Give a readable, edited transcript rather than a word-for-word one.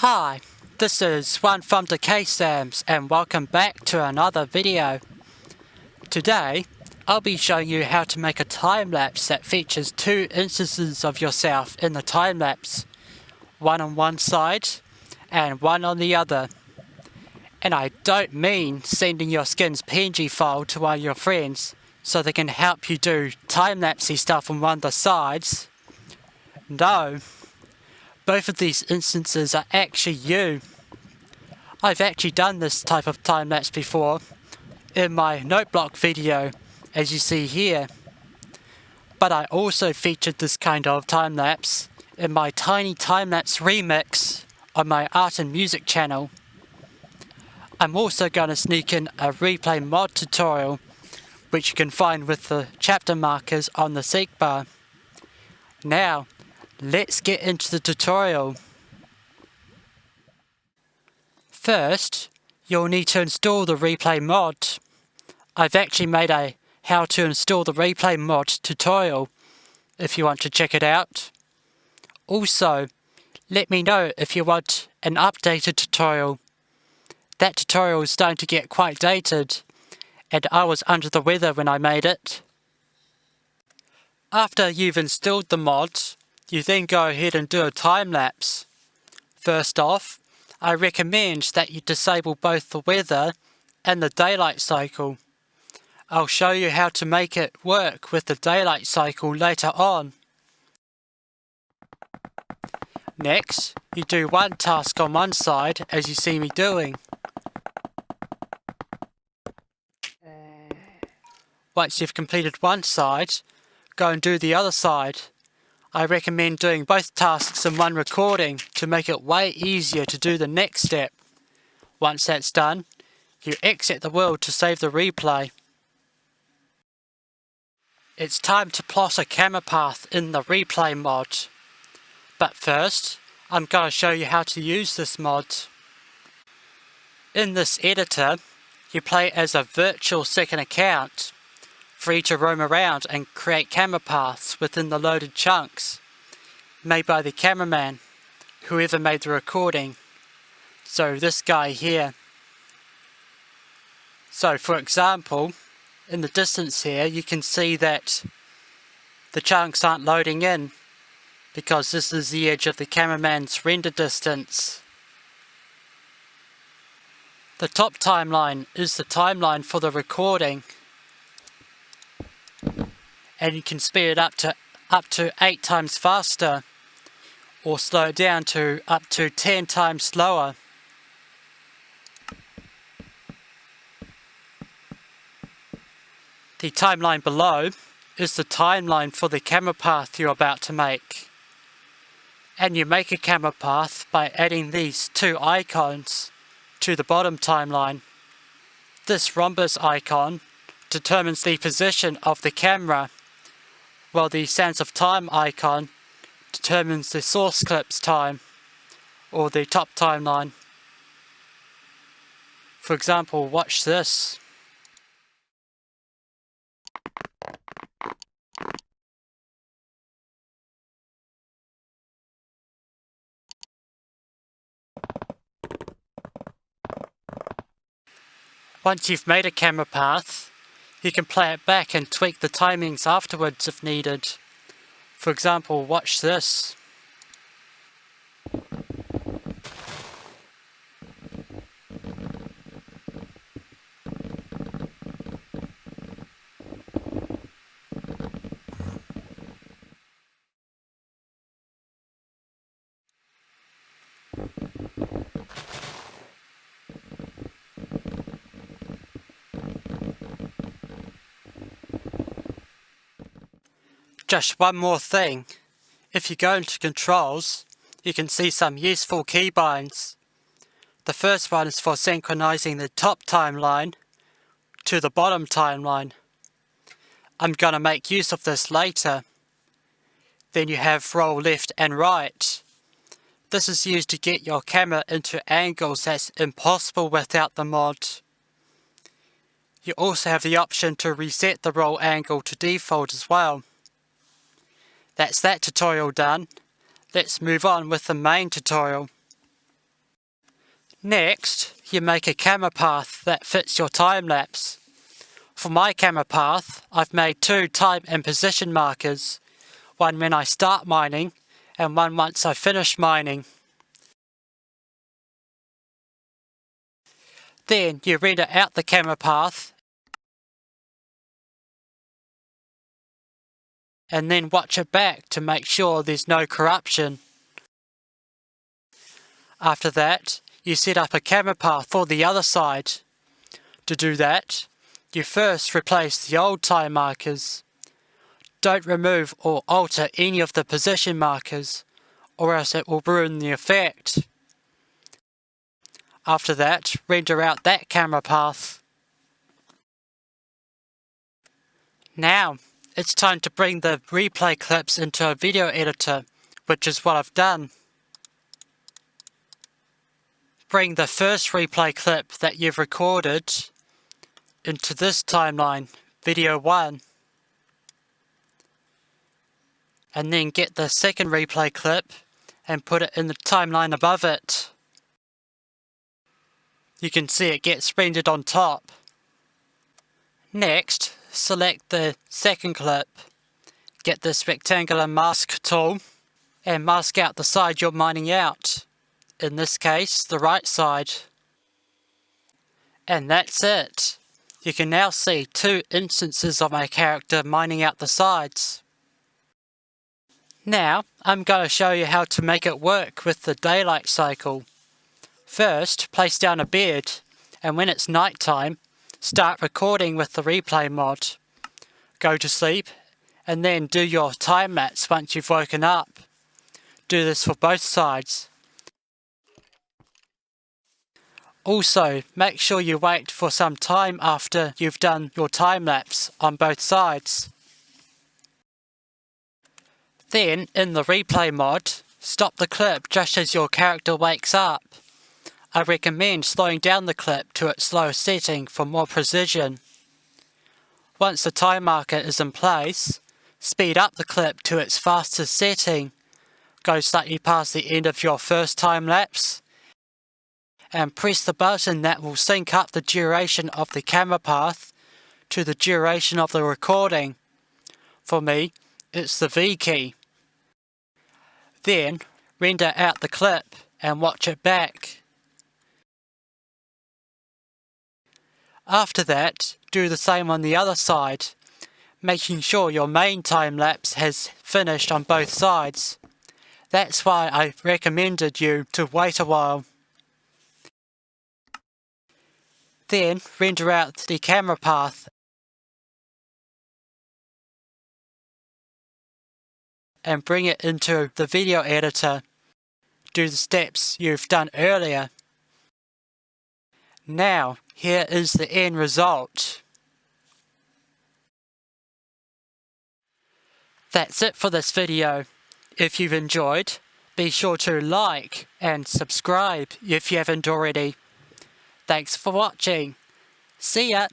Hi, this is one from the K-Sams and welcome back to another video. Today, I'll be showing you how to make a time-lapse that features two instances of yourself in the time-lapse, one on one side and one on the other. And I don't mean sending your skin's PNG file to one of your friends so they can help you do time-lapsey stuff on one of the sides. No. Both of these instances are actually you. I've actually done this type of time-lapse before in my Noteblock video, as you see here. But I also featured this kind of time-lapse in my Tiny Timelapse remix on my art and music channel. I'm also going to sneak in a replay mod tutorial, which you can find with the chapter markers on the seek bar. Now, let's get into the tutorial. First, you'll need to install the replay mod. I've actually made a how to install the replay mod tutorial if you want to check it out. Also, let me know if you want an updated tutorial. That tutorial is starting to get quite dated, and I was under the weather when I made it. After you've installed the mod, you then go ahead and do a time-lapse. First off, I recommend that you disable both the weather and the daylight cycle. I'll show you how to make it work with the daylight cycle later on. Next, you do one task on one side as you see me doing. Once you've completed one side, go and do the other side. I recommend doing both tasks in one recording to make it way easier to do the next step. Once that's done, you exit the world to save the replay. It's time to plot a camera path in the replay mod. But first, I'm going to show you how to use this mod. In this editor, you play as a virtual second account, free to roam around and create camera paths within the loaded chunks, made by the cameraman, whoever made the recording. So this guy here. So for example, in the distance here, you can see that the chunks aren't loading in, because this is the edge of the cameraman's render distance. The top timeline is the timeline for the recording, and you can speed it up to 8 times faster, or slow it down to up to 10 times slower. The timeline below is the timeline for the camera path you're about to make. And you make a camera path by adding these two icons to the bottom timeline. This rhombus icon determines the position of the camera, while the Sands of Time icon determines the source clip's time, or the top timeline. For example, watch this. Once you've made a camera path, you can play it back and tweak the timings afterwards if needed. For example, watch this. Just one more thing. If you go into controls, you can see some useful keybinds. The first one is for synchronizing the top timeline to the bottom timeline. I'm going to make use of this later. Then you have roll left and right. This is used to get your camera into angles that's impossible without the mod. You also have the option to reset the roll angle to default as well. That's that tutorial done. Let's move on with the main tutorial. Next, you make a camera path that fits your time-lapse. For my camera path, I've made 2 time and position markers, one when I start mining and one once I finish mining. Then you render out the camera path and then watch it back to make sure there's no corruption. After that, you set up a camera path for the other side. To do that, you first replace the old time markers. Don't remove or alter any of the position markers, or else it will ruin the effect. After that, render out that camera path. Now, it's time to bring the replay clips into a video editor, which is what I've done. Bring the first replay clip that you've recorded into this timeline, video 1. And then get the second replay clip and put it in the timeline above it. You can see it gets rendered on top. Next, select the second clip. Get this rectangular mask tool and mask out the side you're mining out. In this case, the right side. And that's it. You can now see 2 instances of my character mining out the sides. Now, I'm going to show you how to make it work with the daylight cycle. First, place down a bed, and when it's night time, start recording with the replay mod. Go to sleep, and then do your time-lapse once you've woken up. Do this for both sides. Also, make sure you wait for some time after you've done your time-lapse on both sides. Then, in the replay mod, stop the clip just as your character wakes up. I recommend slowing down the clip to its lowest setting for more precision. Once the time marker is in place, speed up the clip to its fastest setting. Go slightly past the end of your first time-lapse, and press the button that will sync up the duration of the camera path to the duration of the recording. For me, it's the V key. Then, render out the clip and watch it back. After that, do the same on the other side, making sure your main time-lapse has finished on both sides. That's why I recommended you to wait a while. Then, render out the camera path and bring it into the video editor. Do the steps you've done earlier. Now, here is the end result. That's it for this video. If you've enjoyed, be sure to like and subscribe if you haven't already. Thanks for watching. See ya!